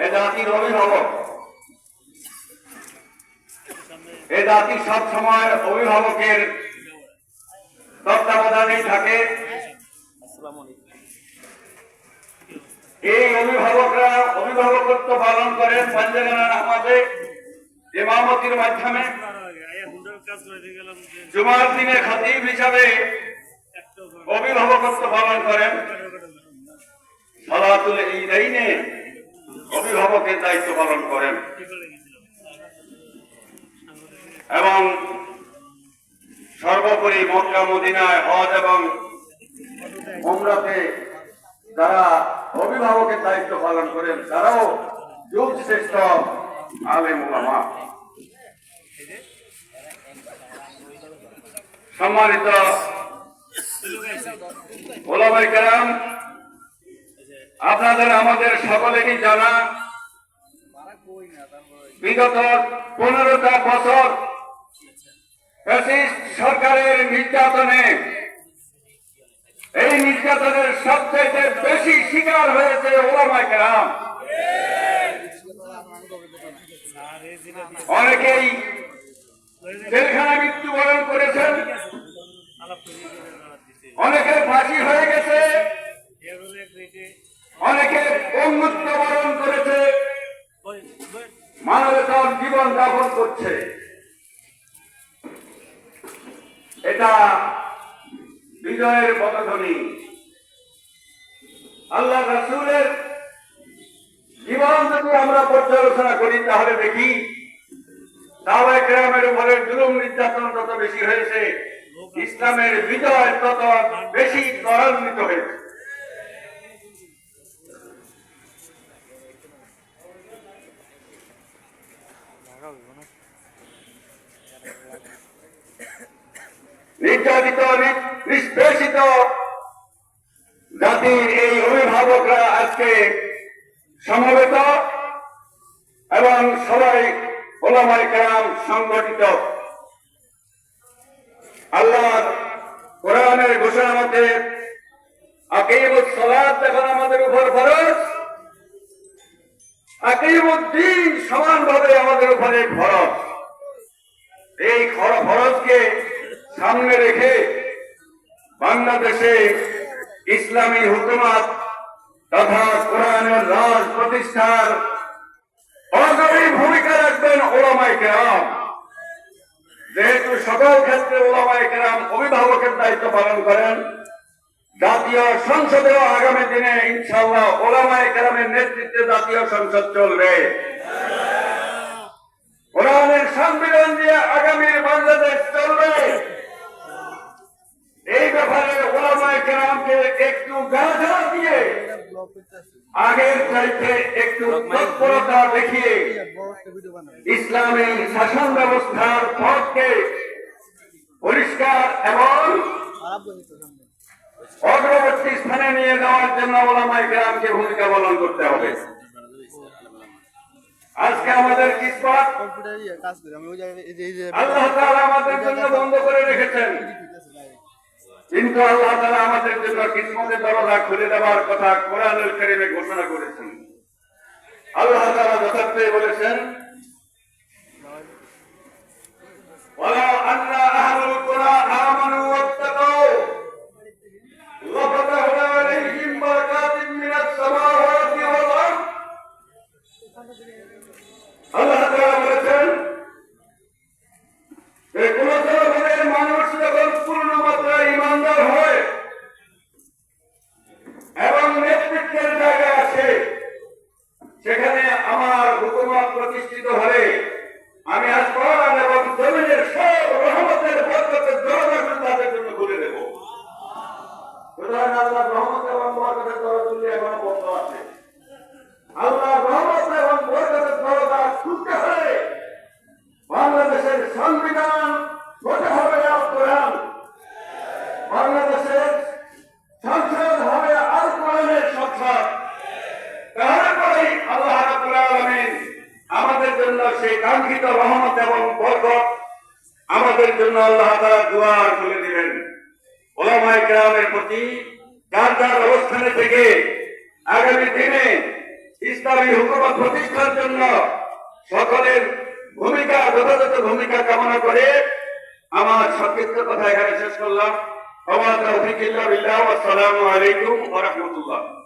এ জাতির অভিভাবক, এ জাতি সব সময় অভিভাবকের তত্ত্বাবধানেই থাকে। এই অভিভাবকরা অভিভাবকত্ব পালন করেন পাঞ্জাগানা নামাজে ইমামতির মাধ্যমে, জুমার দিনে খতিব হিসাবে অভিভাবকত্ব পালন করেন, সালাতুল ঈদাইনে অভিভাবকের দায়িত্ব পালন করেন এবং সর্বোপরি মক্কা মদিনায় হজ এবং উমরাতে যারা অভিভাবকের দায়িত্ব পালন করেন তারাও যুগ শ্রেষ্ঠ আলেম উলামা। সম্মানিত ওলামায়ে কেরাম, আপনাদের আমাদের সকলেরই জানা বিগত 15টা বছর ফ্যাসিস্ট সরকারের নির্যাতনে, এই নির্যাতনের সবচেয়ে বেশি শিকার হয়েছে ওলামায়ে কেরাম। অনেকেই জেলখানায় মৃত্যুবরণ করেছেন, অনেকের ফাঁসি হয়ে গেছে, অনেকে পঙ্গুত্ব বরণ করেছে, মানবতার জীবন যাপন করছে। এটা বিজয়ের পদধ্বনি। আল্লাহ রাসূলের জীবন যদি আমরা পর্যালোচনা করি তাহলে দেখি সাহাবায়ে কেরামের উপরে জুলুম নির্যাতন তত বেশি হয়েছে, ইসলামের বিজয় তত বেশি ত্বরান্বিত হয়েছে। নির্যাতিত নিষ্পেষিত জাতির এই অভিভাবকরা আজকে সমবেত এবং সবাই ওলামায়ে কেরাম সংগঠিত। আল্লাহর কোরআনের ঘোষণা মতে আকিমুস সালাত যখন আমাদের উপর ফরজ, আকিমুদ্দিন সমানভাবে আমাদের উপরে ফরজ। এই ফরজকে সামনে রেখে বাংলাদেশে ইসলামী হুকুমত তথা কোরআনের রাজ প্রতিষ্ঠার অগ্রণী ভূমিকা রাখবেন ওলামায়ে কেরাম। যেহেতু সকল ক্ষেত্রে ওলামায়ে কেরাম অভিভাবকের দায়িত্ব পালন করেন, জাতীয় সংসদেও আগামী দিনে ইনশাআল্লাহ ওলামায়ে কেরামের নেতৃত্বে জাতীয় সংসদ চলবে। কোরআনের সংবিধান দিয়ে আগামী বাংলাদেশ চলবে। এই ব্যাপারে ওলামায়ে কেরামকে একটু গাধা দিয়ে আগের চাইতে একটু তৎপরতা দেখিয়ে ইসলামী শাসন ব্যবস্থার পথকে পরিষ্কার এবং অগ্রবর্তী স্থানে নিয়ে যাওয়ার জন্য ওলামায়ে কেরামকে ভূমিকা পালন করতে হবে। আজকে আমাদের কিসমত আল্লাহ তাআলা আমাদের জন্য বন্ধ করে রেখেছেন, কিন্তু আল্লাহ তাআলা আমাদের জন্য কিসমতের দরজা খুলে দেওয়ার কথা কোরআনুল কারীমে ঘোষণা করেছেন। আল্লাহ তাআলা যথার্থই বলেছেন, ওয়ালা আন্না আহলুল কুরআ আমানু ওয়াত্তাকাউ লাফাতাহনা আলাইহিম বারাকাতিন মিনাস সামাওয়াতি ওয়াল আরদ। আল্লাহ তাআলা বলেছেন যে কোন ধরনের মানুষ যখন পূর্ণ মাত্রায় ঈমানদার হয় এবং নেতৃত্বের জায়গায় আসে, সেখানে আমার হুকুমত প্রতিষ্ঠিত হলে আমি আসমান এবং জমিনের সব রহমতের বরকতের দরজাগুলো তাদের জন্য খুলে দেব। সুতরাং আল্লাহর রহমত এবং বরকতের দরজাগুলি এখনো বন্ধ আছে। আল্লাহর রহমত এবং বরকতের দরজা খুলতে হলে বাংলাদেশের সংবিধান হতে হবে আল কোরআন, বাংলাদেশের সংসদ হবে আল কোরআনের সংসদ। তাহলে পরেই আল্লাহ রাব্বুল আলামিন আমাদের জন্য সেই কাঙ্ক্ষিত রহমত এবং বরকত আমাদের জন্য আল্লাহ তাআলা দুয়ার খুলে দিবেন। ওলামায়ে কেরামের প্রতি যার যার অবস্থানে থেকে আগামী দিনে ইসলামী হুকুমত প্রতিষ্ঠার জন্য সকলের ভূমিকা, যথাযথ ভূমিকা কামনা করে আমার সংক্ষিপ্ত কথা এখানে শেষ করলাম। ওয়া মা তাওফীক ইল্লা বিল্লাহ। আসসালামু আলাইকুম ওয়া রাহমাতুল্লাহ।